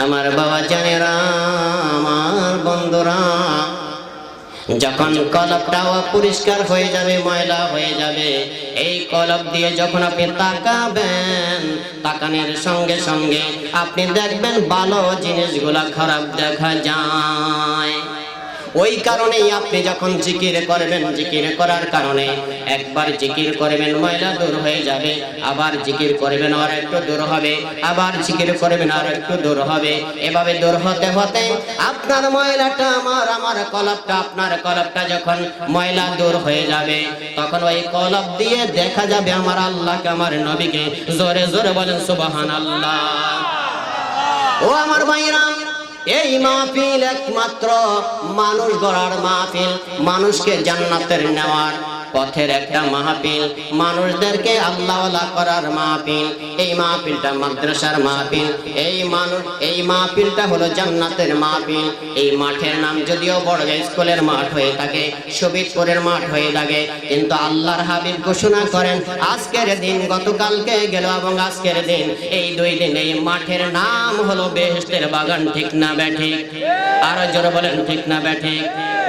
আমার বাবা জানেরা, আমার বন্ধুরা, যখন কলবটা পরিষ্কার হয়ে যাবে, ময়লা হয়ে যাবে, এই কলব দিয়ে যখন আপনি তাকাবেন, তাকানোর সঙ্গে সঙ্গে আপনি দেখবেন ভালো জিনিসগুলা খারাপ দেখা যায়। ওই কারণেই আপনি যখন জিকির করবেন, জিকির করার কারণে একবার জিকির করবেন ময়লা দূর হয়ে যাবে, আবার জিকির করবেন আর একটু দূর হবে, আবার জিকির করবেন আর একটু দূর হবে। এভাবে দূর হতে হতে আপনার ময়লাটা আমার কলবটা, আপনার কলবটা যখন ময়লা দূর হয়ে যাবে, তখন ওই কলব দিয়ে দেখা যাবে আমার আল্লাহকে, আমার নবীকে। জোরে জোরে বলেন সুবহানাল্লাহ। ও আমার ভাইরা, এই মাহফিল একমাত্র মানুষ গড়ার মাহফিল, মানুষকে জান্নাতের নেওয়ার পথের একটা মাহফিল, মানুষদেরকে আল্লাহওয়ালা করার মাহফিল। এই মাহফিলটা মাদ্রাসার মাহফিল, এই মাহফিলটা হলো জান্নাতের মাহফিল। এই মাঠের নাম যদিও বড় স্কুলের মাঠ হয়ে থাকে, শহীদপুরের মাঠ হয়ে থাকে, কিন্তু আল্লাহর হাবিব ঘোষণা করেন আজকের দিন, গতকালকে গেল এবং আজকের দিন, এই 2 দিন এই মাঠের নাম হলো বেহেশতের বাগান। ঠিক না ব্যাঠিক? আরো জোরে বলেন ঠিক না ব্যাঠিক?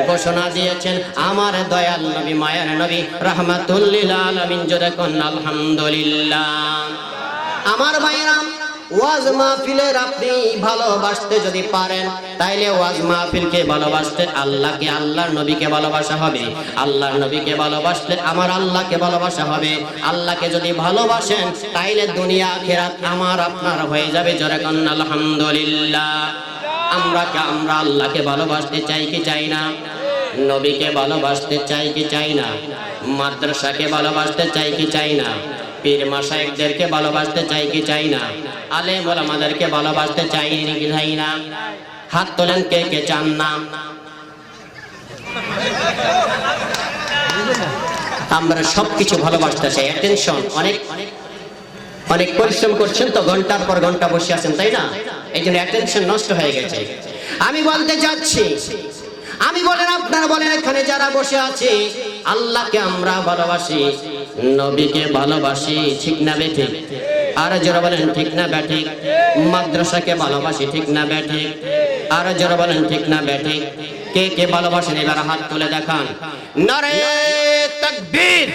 ঘোষণা দিয়েছেন আমার দয়াল নবী, মায়ার নবী, রাহমাতুল লিল আলামিন। জোরে কোন আলহামদুলিল্লাহ। আমার ভাইরা, ওয়াজ মাহফিলের আপনি ভালোবাসতে যদি পারেন, তাইলে ওয়াজ মাহফিলকে ভালোবাসতে আল্লাহকে, আল্লাহর নবীকে ভালোবাসা হবে। আল্লাহর নবীকে ভালোবাসলে আমার আল্লাহকে ভালোবাসা হবে। আল্লাহকে যদি ভালোবাসেন, তাইলে দুনিয়া আখিরাত আমার আপনার হয়ে যাবে। জোরে কোন আলহামদুলিল্লাহ। আমরা আল্লাহকে ভালোবাসতে চাই কি চাই না? নবীকে ভালোবাসতে চাই কি চাই না? মাদ্রাসাকে ভালোবাসতে চাই কি চাই না? পীর মাশায়েখদেরকে ভালোবাসতে চাই কি চাই না? আলেম ওলামাদেরকে ভালোবাসতে চাই কি চাই না? হাত তোলেন কে কে চান না? আমরা সবকিছু ভালোবাসতে চাই। অ্যাটেনশন, অনেক পরিশ্রম করছেন তো, ঘন্টার পর ঘন্টা বসে আছেন, তাই না? এই জন্য অ্যাটেনশন নষ্ট হয়ে গেছে। আমি বলতে চাচ্ছি, আমি বলেন, আপনারা বলেন, এখানে যারা বসে আছে, আল্লাহকে আমরা ভালোবাসি, নবীকে ভালোবাসি, ঠিক না বেঠিক? আর জোরে বলেন ঠিক না বেঠিক? মাদ্রাসাকে ভালোবাসি, ঠিক না বেঠিক? আর জোরে বলেন ঠিক না বেঠিক? কে কে ভালোবাসেন এবার হাত তুলে দেখান। নারে তাকবীর।